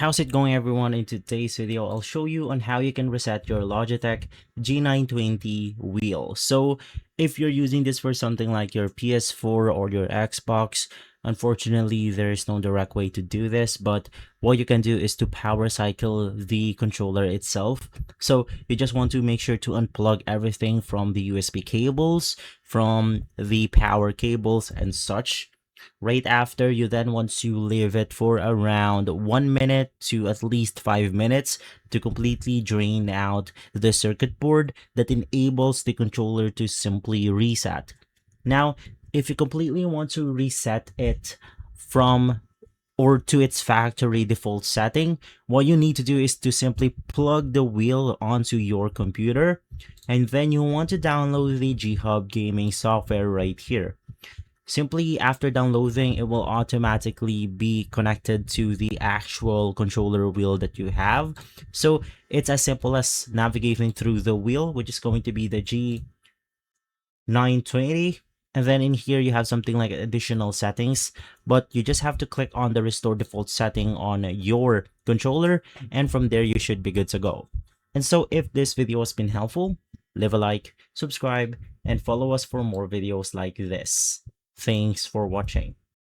How's it going, everyone? In today's video, I'll show you on how you can reset your Logitech G920 wheel. So if you're using this for something like your PS4 or your Xbox, unfortunately, there is no direct way to do this, but what you can do is to power cycle the controller itself. So you just want to make sure to unplug everything from the USB cables, from the power cables and such. Right after, you then want to leave it for around 1 minute to at least 5 minutes to completely drain out the circuit board that enables the controller to simply reset. Now, if you completely want to reset it from or to its factory default setting, what you need to do is to simply plug the wheel onto your computer, and then you want to download the G-Hub gaming software right here. Simply after downloading, it will automatically be connected to the actual controller wheel that you have. So it's as simple as navigating through the wheel, which is going to be the G920. And then in here, you have something like additional settings, but you just have to click on the restore default setting on your controller. And from there, you should be good to go. And so if this video has been helpful, leave a like, subscribe, and follow us for more videos like this. Thanks for watching.